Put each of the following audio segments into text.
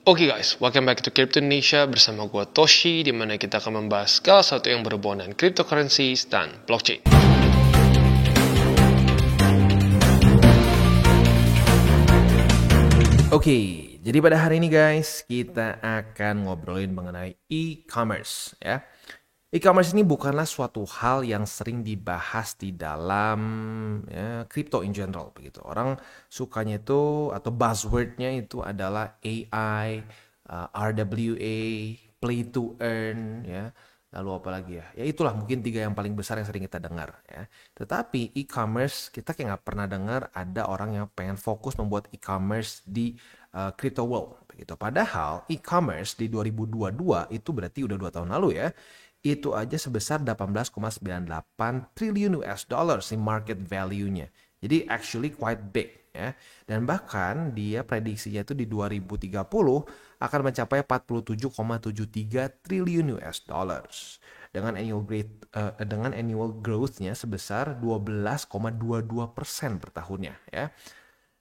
Oke guys, welcome back to Crypto Indonesia bersama gue Toshi, di mana kita akan membahas segala sesuatu yang berhubungan dengan cryptocurrencies dan blockchain. Oke, jadi pada hari ini guys, kita akan ngobrolin mengenai e-commerce ya. E-commerce ini bukanlah suatu hal yang sering dibahas di dalam ya, crypto in general begitu. Orang sukanya itu atau buzzwordnya itu adalah AI, RWA, play to earn ya. Lalu apa lagi ya? Ya itulah mungkin 3 yang paling besar yang sering kita dengar ya. Tetapi e-commerce kita kayak nggak pernah dengar ada orang yang pengen fokus membuat e-commerce di crypto world begitu. Padahal e-commerce di 2022 itu berarti udah 2 tahun lalu ya. Itu aja sebesar 18,98 triliun US dollars si market value-nya. Jadi actually quite big ya. Dan bahkan dia prediksinya itu di 2030 akan mencapai 47,73 triliun US dollars dengan annual growth-nya sebesar 12,22% per tahunnya ya.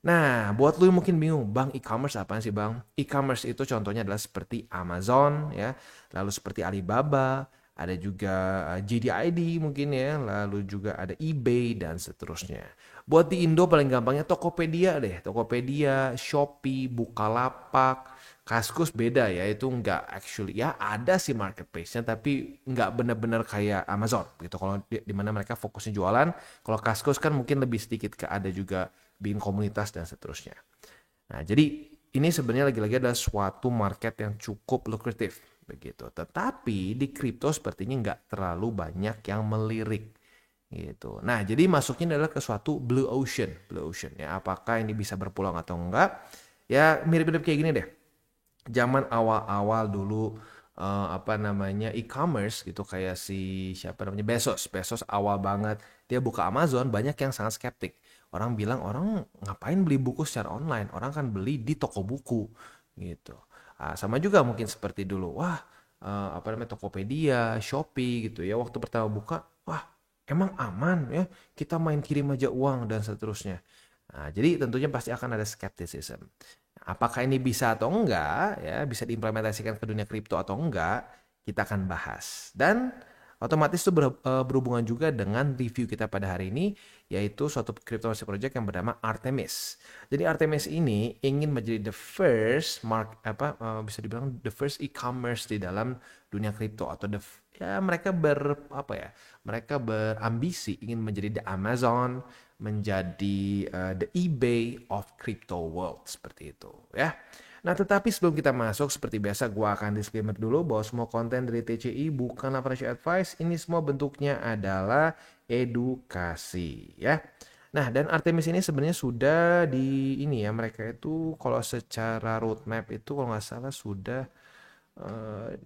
Nah, buat lu yang mungkin bingung, Bang, e-commerce apaan sih, Bang? E-commerce itu contohnya adalah seperti Amazon ya, lalu seperti Alibaba, ada juga JDID mungkin ya, lalu juga ada eBay dan seterusnya. Buat di Indo paling gampangnya Tokopedia deh, Tokopedia, Shopee, Bukalapak, Kaskus beda ya, itu nggak actually ya ada sih marketplace-nya tapi nggak benar-benar kayak Amazon gitu. Kalau di mana mereka fokusnya jualan, kalau Kaskus kan mungkin lebih sedikit ke ada juga bikin komunitas dan seterusnya. Nah, jadi ini sebenarnya lagi-lagi adalah suatu market yang cukup lukratif begitu. Tetapi di kripto sepertinya nggak terlalu banyak yang melirik gitu. Nah, jadi masuknya adalah ke suatu blue ocean ya. Apakah ini bisa berpulang atau enggak? Ya mirip-mirip kayak gini deh. Zaman awal-awal dulu e-commerce gitu kayak si siapa namanya Bezos awal banget dia buka Amazon, banyak yang sangat skeptik. Orang bilang, orang ngapain beli buku secara online, orang kan beli di toko buku gitu. Sama juga mungkin seperti dulu, wah Tokopedia, Shopee gitu ya, waktu pertama buka, wah emang aman ya kita main kirim aja uang dan seterusnya. Nah, jadi tentunya pasti akan ada skepticism. Apakah ini bisa atau enggak, ya bisa diimplementasikan ke dunia kripto atau enggak, kita akan bahas. Dan otomatis itu berhubungan juga dengan review kita pada hari ini, yaitu suatu cryptocurrency project yang bernama Artemis. Jadi Artemis ini ingin menjadi the first bisa dibilang the first e-commerce di dalam dunia kripto atau mereka mereka berambisi ingin menjadi the Amazon, menjadi the eBay of crypto world seperti itu ya. Nah, tetapi sebelum kita masuk, seperti biasa gue akan disclaimer dulu bahwa semua konten dari TCI bukanlah financial advice. Ini semua bentuknya adalah edukasi ya. Nah, dan Artemis ini sebenarnya sudah di ini ya, mereka itu kalau secara roadmap itu kalau nggak salah sudah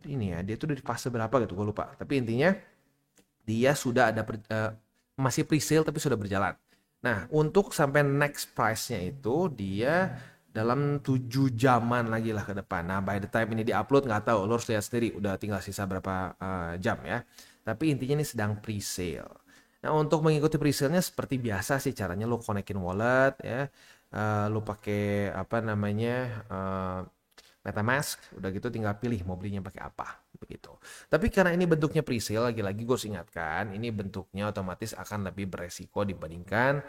ini ya, dia tuh di fase berapa gitu, gue lupa. Tapi intinya dia sudah ada masih pre-sale tapi sudah berjalan. Nah, untuk sampai next price-nya itu dia dalam 7 jaman lagi lah ke depan. Nah, by the time ini di-upload nggak tahu, lo harus lihat sendiri udah tinggal sisa berapa jam ya. Tapi intinya ini sedang pre-sale. Nah, untuk mengikuti pre-sale-nya seperti biasa sih caranya lo konekin wallet ya. Lo pakai MetaMask, udah gitu tinggal pilih mau belinya pakai apa begitu. Tapi karena ini bentuknya pre-sale, lagi-lagi gue ingatkan, ini bentuknya otomatis akan lebih beresiko dibandingkan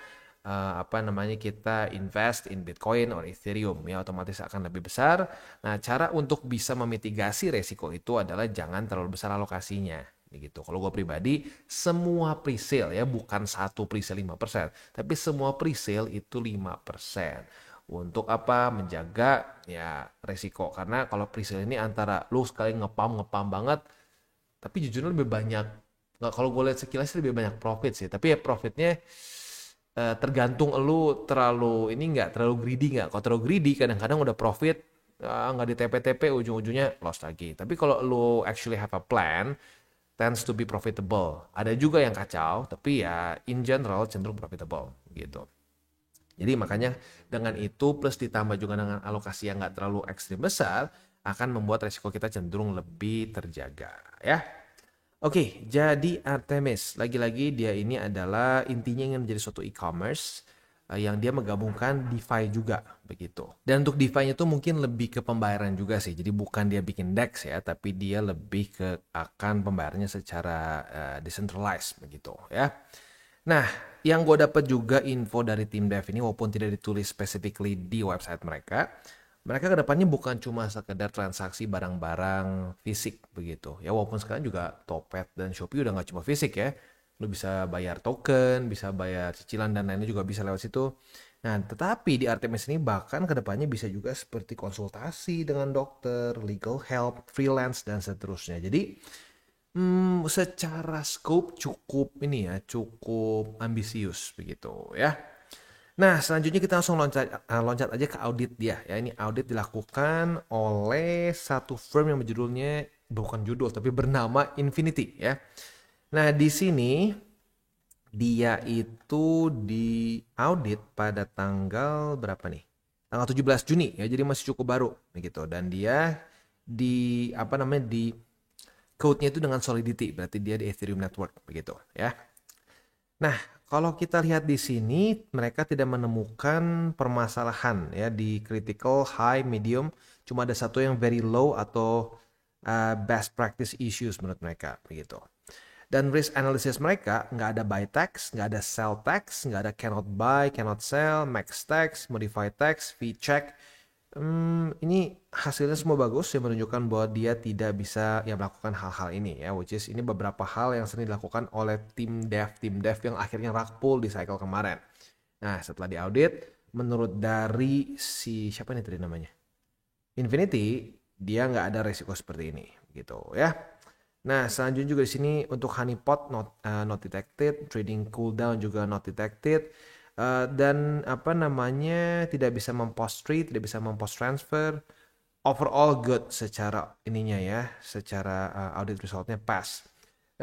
kita invest in Bitcoin or Ethereum ya, otomatis akan lebih besar. Nah, cara untuk bisa memitigasi resiko itu adalah jangan terlalu besar alokasinya gitu. Kalau gue pribadi, semua pre-sale ya, bukan satu pre-sale 5%, tapi semua pre-sale itu 5%. Untuk apa? Menjaga ya resiko. Karena kalau pre-sale ini antara lu sekali ngepam banget, tapi jujur lebih banyak, nggak, kalau gue lihat sekilas lebih banyak profit sih. Tapi ya profitnya tergantung lu terlalu ini nggak, terlalu greedy nggak. Kalau terlalu greedy kadang-kadang udah profit, nggak di TP-TP ujung-ujungnya loss lagi. Tapi kalau lu actually have a plan, tends to be profitable. Ada juga yang kacau, tapi ya in general cenderung profitable gitu. Jadi makanya dengan itu plus ditambah juga dengan alokasi yang nggak terlalu ekstrim besar akan membuat resiko kita cenderung lebih terjaga ya. Oke, jadi Artemis lagi-lagi dia ini adalah intinya ingin menjadi suatu e-commerce yang dia menggabungkan DeFi juga begitu. Dan untuk DeFi-nya itu mungkin lebih ke pembayaran juga sih. Jadi bukan dia bikin DEX ya, tapi dia lebih ke akan pembayarannya secara decentralized begitu ya. Nah, yang gue dapat juga info dari tim dev ini walaupun tidak ditulis specifically di website mereka, mereka kedepannya bukan cuma sekedar transaksi barang-barang fisik begitu. Ya walaupun sekarang juga Topet dan Shopee udah nggak cuma fisik ya. Lu bisa bayar token, bisa bayar cicilan dan lainnya juga bisa lewat situ. Nah, tetapi di Artemis ini bahkan kedepannya bisa juga seperti konsultasi dengan dokter, legal help, freelance, dan seterusnya. Jadi, secara scope cukup ini ya, cukup ambisius begitu ya. Nah, selanjutnya kita langsung loncat aja ke audit dia ya. Ini audit dilakukan oleh satu firm yang berjudulnya bukan judul tapi bernama Infinity ya. Nah, di sini dia itu di audit pada tanggal berapa nih? Tanggal 17 Juni ya, jadi masih cukup baru gitu. Dan dia di apa namanya di code-nya itu dengan Solidity, berarti dia di Ethereum Network begitu ya. Nah, kalau kita lihat di sini mereka tidak menemukan permasalahan ya di critical, high, medium, cuma ada satu yang very low atau best practice issues menurut mereka begitu. Dan risk analysis mereka nggak ada buy tax, nggak ada sell tax, nggak ada cannot buy, cannot sell, max tax, modify tax, fee check. Ini hasilnya semua bagus yang menunjukkan bahwa dia tidak bisa ya melakukan hal-hal ini ya, which is ini beberapa hal yang sering dilakukan oleh tim dev yang akhirnya rug pull di cycle kemarin. Nah, setelah diaudit, menurut dari si siapa nih tadi namanya? Infinity, dia nggak ada resiko seperti ini gitu ya. Nah, selanjutnya juga di sini untuk honeypot not detected, trading cooldown juga not detected, dan apa namanya tidak bisa mempost trade, tidak bisa mempost transfer. Overall good secara ininya ya, secara audit resultnya pass.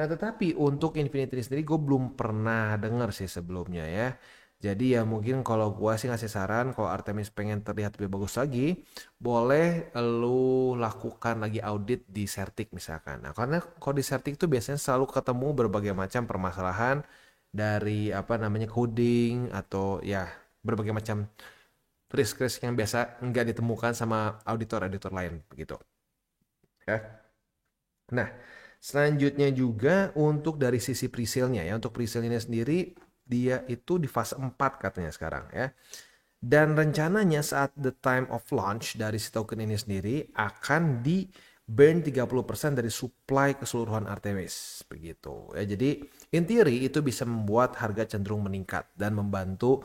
Nah, tetapi untuk Infinity sendiri gue belum pernah dengar sih sebelumnya ya. Jadi ya mungkin kalau gue sih ngasih saran kalau Artemis pengen terlihat lebih bagus lagi, boleh lu lakukan lagi audit di Certic misalkan. Nah, karena kalau di Certic tuh biasanya selalu ketemu berbagai macam permasalahan dari apa namanya coding atau ya berbagai macam risk-risk yang biasa nggak ditemukan sama auditor-auditor lain begitu. Ya. Nah, selanjutnya juga untuk dari sisi presale-nya ya, untuk presale-nya sendiri dia itu di fase 4 katanya sekarang ya. Dan rencananya saat the time of launch dari si token ini sendiri akan di burn 30% dari supply keseluruhan Artemis begitu ya. Jadi in theory itu bisa membuat harga cenderung meningkat dan membantu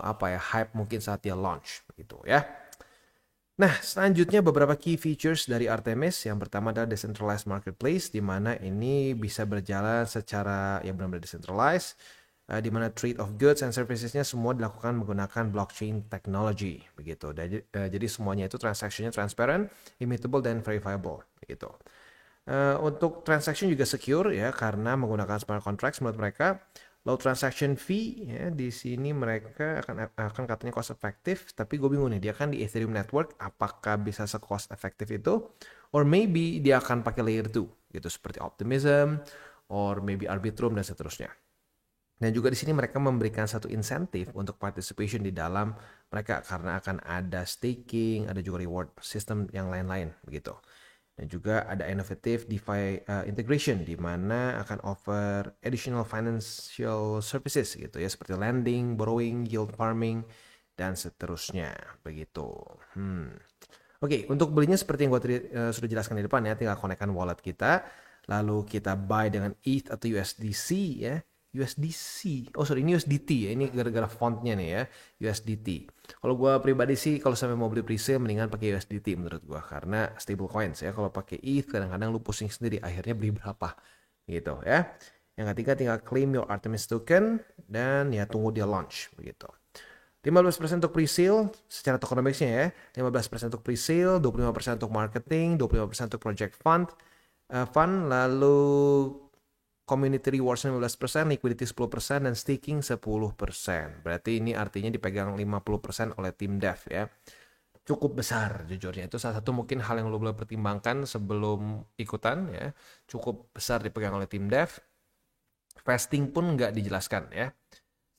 apa ya hype mungkin saat dia launch begitu ya. Nah, selanjutnya beberapa key features dari Artemis. Yang pertama adalah decentralized marketplace, di mana ini bisa berjalan secara yang benar-benar decentralized, di mana trade of goods and services-nya semua dilakukan menggunakan blockchain technology, begitu. Jadi semuanya itu transaksinya transparent, immutable, dan verifiable, begitu. Untuk transaction juga secure ya, karena menggunakan smart contracts menurut mereka. Low transaction fee ya, di sini mereka akan katanya cost effective, tapi gue bingung nih dia kan di Ethereum network apakah bisa se-cost effective itu, or maybe dia akan pakai layer 2 gitu seperti Optimism or maybe Arbitrum dan seterusnya. Dan juga di sini mereka memberikan satu insentif untuk participation di dalam mereka karena akan ada staking, ada juga reward system yang lain-lain begitu. Dan juga ada innovative DeFi integration di mana akan offer additional financial services gitu ya seperti lending, borrowing, yield farming dan seterusnya begitu. Oke, untuk belinya seperti yang gue sudah jelaskan di depan ya, tinggal konekkan wallet kita, lalu kita buy dengan ETH atau USDC ya. USDC, oh sorry ini USDT ya, ini gara-gara fontnya nih ya, USDT. Kalau gue pribadi sih kalau sampai mau beli presale mendingan pakai USDT menurut gue karena stable coins ya. Kalau pakai ETH kadang-kadang lu pusing sendiri akhirnya beli berapa gitu ya. Yang ketiga tinggal claim your Artemis token dan ya tunggu dia launch begitu. 15% untuk presale secara tokenomicsnya ya. 15% untuk presale, 25% untuk marketing, 25% untuk project fund, lalu community rewards 15%, liquidity 10%, dan staking 10%. Berarti ini artinya dipegang 50% oleh tim dev ya. Cukup besar jujurnya. Itu salah satu mungkin hal yang lo boleh pertimbangkan sebelum ikutan ya. Cukup besar dipegang oleh tim dev. Vesting pun nggak dijelaskan ya.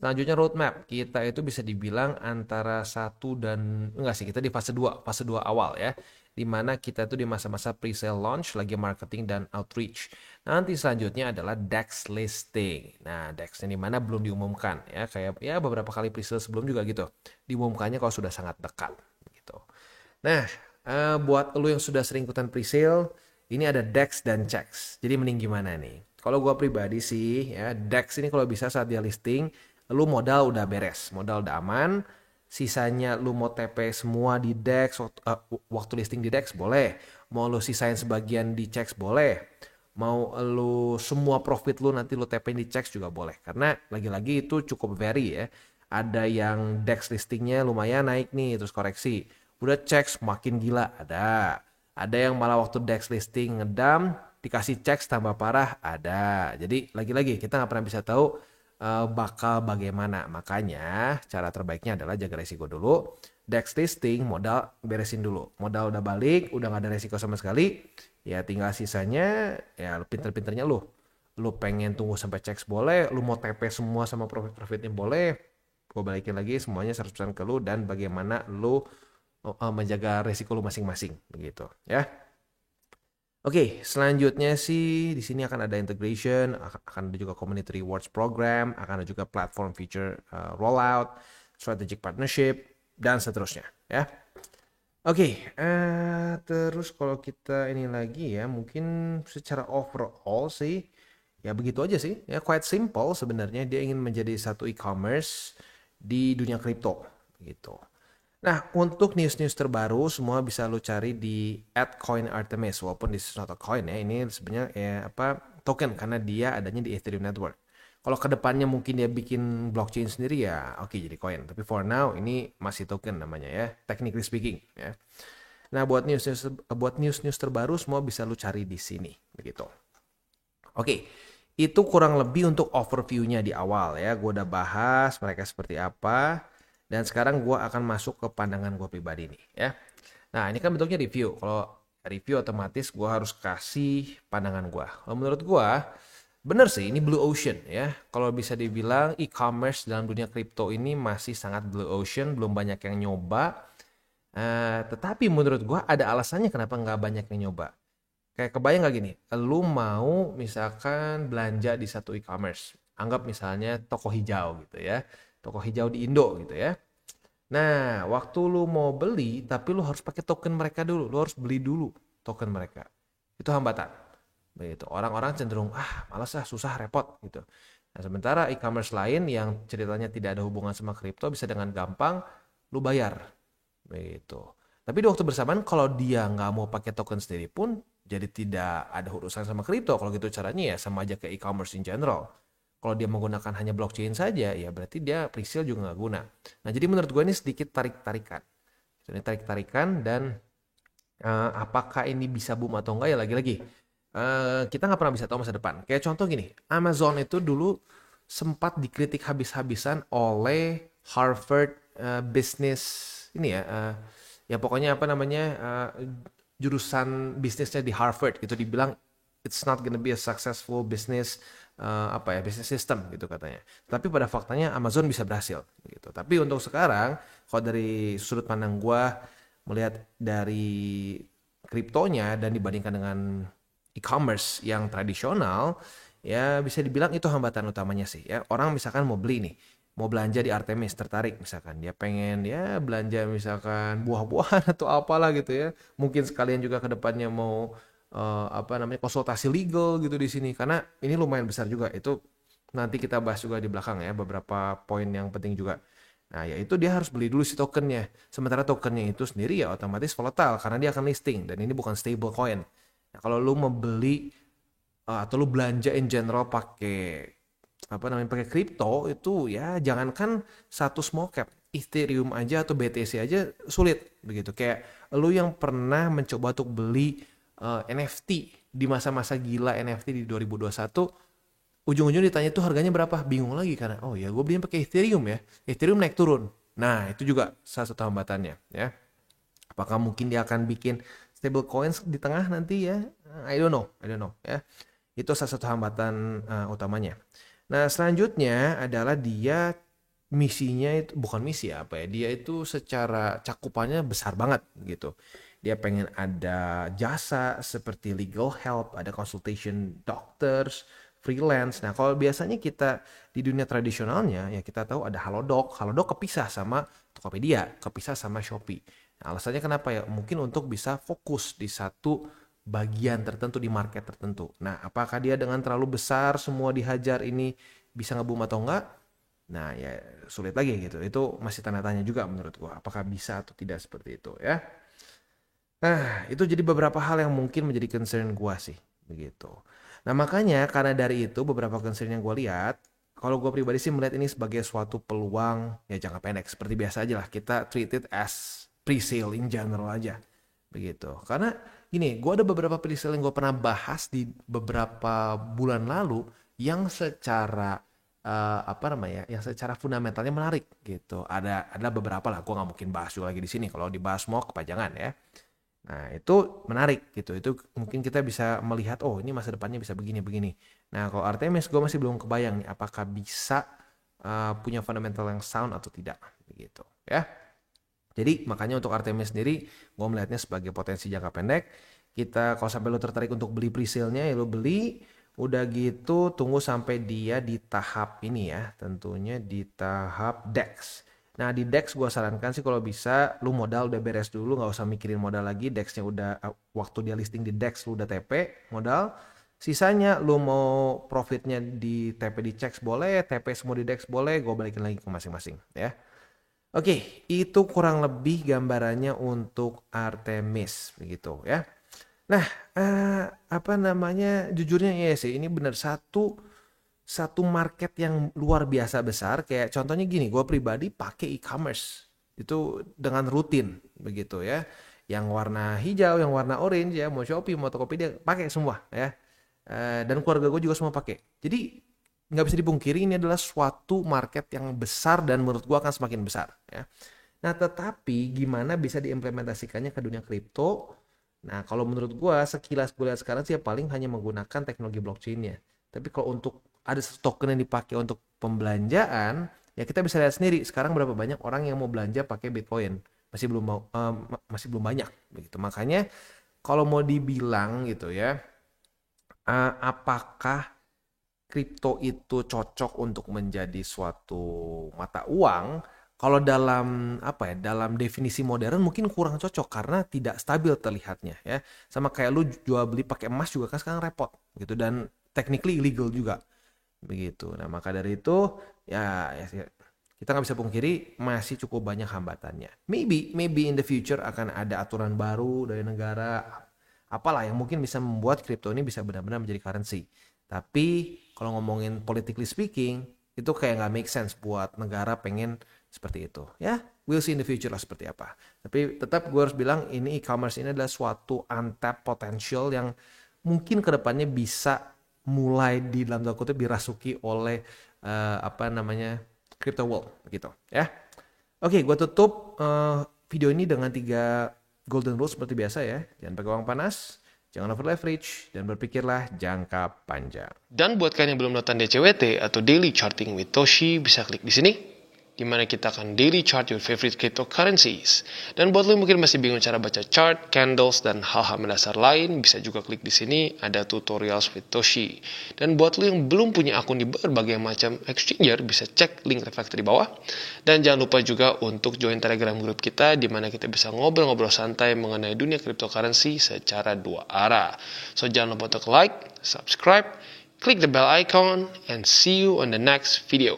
Selanjutnya roadmap, kita itu bisa dibilang antara satu dan enggak sih, kita di fase 2 awal ya. Di mana kita tuh di masa-masa pre-sale launch, lagi marketing dan outreach. Nanti selanjutnya adalah DEX listing. Nah, DEX ini mana belum diumumkan ya, kayak ya beberapa kali pre-sale sebelum juga gitu. Diumumkannya kalau sudah sangat dekat gitu. Nah, buat lu yang sudah sering ikutan pre-sale, ini ada DEX dan CHEX. Jadi mending gimana nih? Kalau gua pribadi sih ya, DEX ini kalau bisa saat dia listing, lu modal udah beres, modal udah aman, sisanya lu mau TP semua di DEX, waktu listing di DEX boleh, mau lu sisain sebagian di CHEX boleh, mau lu semua profit lu nanti lu TP di CHEX juga boleh, karena lagi-lagi itu cukup vary ya, ada yang DEX listingnya lumayan naik nih, terus koreksi, udah CHEX makin gila, ada yang malah waktu DEX listing ngedam, dikasih CHEX tambah parah, ada. Jadi lagi-lagi kita nggak pernah bisa tahu bakal bagaimana. Makanya cara terbaiknya adalah jaga resiko dulu. DEX listing modal beresin dulu. Modal udah balik, udah nggak ada resiko sama sekali. Ya tinggal sisanya ya pinter-pinternya lu. Lu pengen tunggu sampai CHEX boleh, lu mau TP semua sama profit-profitnya boleh. Gue balikin lagi semuanya 100% ke lu dan bagaimana lu menjaga resiko lu masing-masing begitu ya. Oke, selanjutnya sih di sini akan ada integration, akan ada juga community rewards program, akan ada juga platform feature rollout, strategic partnership, dan seterusnya ya. Oke, terus kalau kita ini lagi ya, mungkin secara overall sih, ya begitu aja sih, ya quite simple sebenarnya dia ingin menjadi satu e-commerce di dunia kripto gitu. Nah, untuk news-news terbaru semua bisa lu cari di @coinartemis walaupun this is not a coin ya. Ini sebenarnya ya apa token karena dia adanya di Ethereum network. Kalau kedepannya mungkin dia bikin blockchain sendiri ya oke jadi coin. Tapi for now ini masih token namanya ya, technically speaking ya. Nah, buat news-news terbaru semua bisa lu cari di sini begitu. Oke. Itu kurang lebih untuk overview-nya di awal ya. Gue udah bahas mereka seperti apa. Dan sekarang gue akan masuk ke pandangan gue pribadi nih ya. Nah ini kan bentuknya review. Kalau review otomatis gue harus kasih pandangan gue. Kalau menurut gue bener sih ini blue ocean ya. Kalau bisa dibilang e-commerce dalam dunia kripto ini masih sangat blue ocean. Belum banyak yang nyoba. Tetapi menurut gue ada alasannya kenapa nggak banyak yang nyoba. Kayak kebayang gak gini, lu mau misalkan belanja di satu e-commerce. Anggap misalnya toko hijau gitu ya. Toko hijau di Indo gitu ya. Nah, waktu lu mau beli, tapi lu harus pakai token mereka dulu. Lu harus beli dulu token mereka. Itu hambatan. Begitu. Orang-orang cenderung, malas susah, repot gitu. Nah, sementara e-commerce lain yang ceritanya tidak ada hubungan sama kripto bisa dengan gampang lu bayar. Begitu. Tapi di waktu bersamaan kalau dia nggak mau pakai token sendiri pun jadi tidak ada urusan sama kripto. Kalau gitu caranya ya sama aja kayak e-commerce in general. Kalau dia menggunakan hanya blockchain saja, ya berarti dia pre-sale juga nggak guna. Nah, jadi menurut gue ini sedikit tarik-tarikan. Ini tarik-tarikan dan apakah ini bisa boom atau enggak ya lagi-lagi. Kita nggak pernah bisa tahu masa depan. Kayak contoh gini, Amazon itu dulu sempat dikritik habis-habisan oleh Harvard Business ini ya pokoknya apa namanya jurusan bisnisnya di Harvard gitu dibilang it's not gonna be a successful business business system gitu katanya. Tapi pada faktanya Amazon bisa berhasil gitu. Tapi untuk sekarang kalau dari sudut pandang gue melihat dari kriptonya dan dibandingkan dengan e-commerce yang tradisional ya bisa dibilang itu hambatan utamanya sih ya. Orang misalkan mau beli nih, mau belanja di Artemis tertarik misalkan dia pengen ya belanja misalkan buah-buahan atau apalah gitu ya. Mungkin sekalian juga ke depannya mau konsultasi legal gitu di sini karena ini lumayan besar juga itu nanti kita bahas juga di belakang ya beberapa poin yang penting juga. Nah yaitu dia harus beli dulu si tokennya sementara tokennya itu sendiri ya otomatis volatile karena dia akan listing dan ini bukan stable coin. Nah kalau lu mau beli atau lu belanja in general pakai pakai kripto itu ya jangankan satu small cap Ethereum aja atau BTC aja sulit begitu kayak lu yang pernah mencoba untuk beli NFT di masa-masa gila NFT di 2021 ujung-ujung ditanya tuh harganya berapa bingung lagi karena oh ya gue belinya pakai Ethereum ya Ethereum naik turun nah itu juga salah satu hambatannya ya apakah mungkin dia akan bikin stable coins di tengah nanti ya I don't know ya itu salah satu hambatan utamanya. Nah selanjutnya adalah dia misinya itu bukan misi ya, apa ya, dia itu secara cakupannya besar banget gitu. Dia pengen ada jasa seperti legal help, ada consultation doctors, freelance. Nah, kalau biasanya kita di dunia tradisionalnya ya kita tahu ada Halodoc. Halodoc kepisah sama Tokopedia, kepisah sama Shopee. Nah, alasannya kenapa ya? Mungkin untuk bisa fokus di satu bagian tertentu di market tertentu. Nah, apakah dia dengan terlalu besar semua dihajar ini bisa nge-boom atau enggak? Nah, ya sulit lagi gitu. Itu masih tanda tanya juga menurut gua. Apakah bisa atau tidak seperti itu ya? Nah, itu jadi beberapa hal yang mungkin menjadi concern gua sih, begitu. Nah, makanya karena dari itu beberapa concern yang gua lihat, kalau gua pribadi sih melihat ini sebagai suatu peluang ya jangka pendek. Seperti biasa aja lah, kita treat it as pre-sale in general aja, begitu. Karena gini, gua ada beberapa pre-sale yang gua pernah bahas di beberapa bulan lalu yang secara apa namanya, yang secara fundamentalnya menarik gitu. Ada beberapa lah, gua nggak mungkin bahas juga lagi di sini. Kalau dibahas mau kepanjangan ya. Nah, itu menarik gitu. Itu mungkin kita bisa melihat, oh ini masa depannya bisa begini-begini. Nah, kalau Artemis gue masih belum kebayang nih apakah bisa punya fundamental yang sound atau tidak begitu ya. Jadi makanya untuk Artemis sendiri gue melihatnya sebagai potensi jangka pendek. Kita kalau sampai lo tertarik untuk beli pre-sale-nya ya lo beli. Udah gitu tunggu sampai dia di tahap ini ya, tentunya di tahap DEX. Nah di DEX gue sarankan sih kalau bisa lu modal udah beres dulu, nggak usah mikirin modal lagi. DEX-nya udah waktu dia listing di DEX lu udah TP modal. Sisanya lu mau profitnya di TP di CEX boleh, TP semua di DEX boleh, gue balikin lagi ke masing-masing ya. Oke, itu kurang lebih gambarannya untuk Artemis begitu ya. Nah, apa namanya? Jujurnya ya sih, ini benar satu market yang luar biasa besar. Kayak contohnya gini, gue pribadi pakai e-commerce itu dengan rutin begitu ya. Yang warna hijau, yang warna orange ya, mau Shopee, mau Tokopedia, pakai semua ya. Dan keluarga gue juga semua pakai. Jadi nggak bisa dipungkiri ini adalah suatu market yang besar dan menurut gue akan semakin besar ya. Nah, tetapi gimana bisa diimplementasikannya ke dunia kripto? Nah, kalau menurut gua sekilas gue lihat sekarang sih ya paling hanya menggunakan teknologi blockchain-nya. Tapi kalau untuk ada satu token yang dipakai untuk pembelanjaan, ya kita bisa lihat sendiri sekarang berapa banyak orang yang mau belanja pakai Bitcoin. Masih belum banyak begitu. Makanya kalau mau dibilang gitu ya, apakah kripto itu cocok untuk menjadi suatu mata uang? Kalau dalam apa ya, dalam definisi modern mungkin kurang cocok karena tidak stabil terlihatnya ya. Sama kayak lu jual beli pakai emas juga kan sekarang repot gitu dan technically illegal juga begitu. Nah maka dari itu ya kita nggak bisa pungkiri masih cukup banyak hambatannya. Maybe in the future akan ada aturan baru dari negara apalah yang mungkin bisa membuat kripto ini bisa benar-benar menjadi currency. Tapi kalau ngomongin politically speaking itu kayak nggak make sense buat negara pengen seperti itu ya. We'll see in the future lah seperti apa. Tapi tetap gue harus bilang ini e-commerce ini adalah suatu untapped potential yang mungkin kedepannya bisa mulai di dalam tanda kutip dirasuki oleh apa namanya crypto world gitu ya. Oke, gue tutup video ini dengan 3 golden rules seperti biasa ya. Jangan pakai uang panas, jangan over leverage, dan berpikirlah jangka panjang. Dan buat kalian yang belum nonton DCWT atau Daily Charting with Toshi, bisa klik di sini, di mana kita akan daily chart your favorite cryptocurrencies. Dan buat lo yang mungkin masih bingung cara baca chart, candles, dan hal-hal mendasar lain, bisa juga klik di sini, ada tutorials with Toshi. Dan buat lo yang belum punya akun di berbagai macam exchanger, bisa cek link reflektor di bawah. Dan jangan lupa juga untuk join Telegram group kita, di mana kita bisa ngobrol-ngobrol santai mengenai dunia cryptocurrency secara 2 arah. So jangan lupa untuk like, subscribe, click the bell icon, and see you on the next video.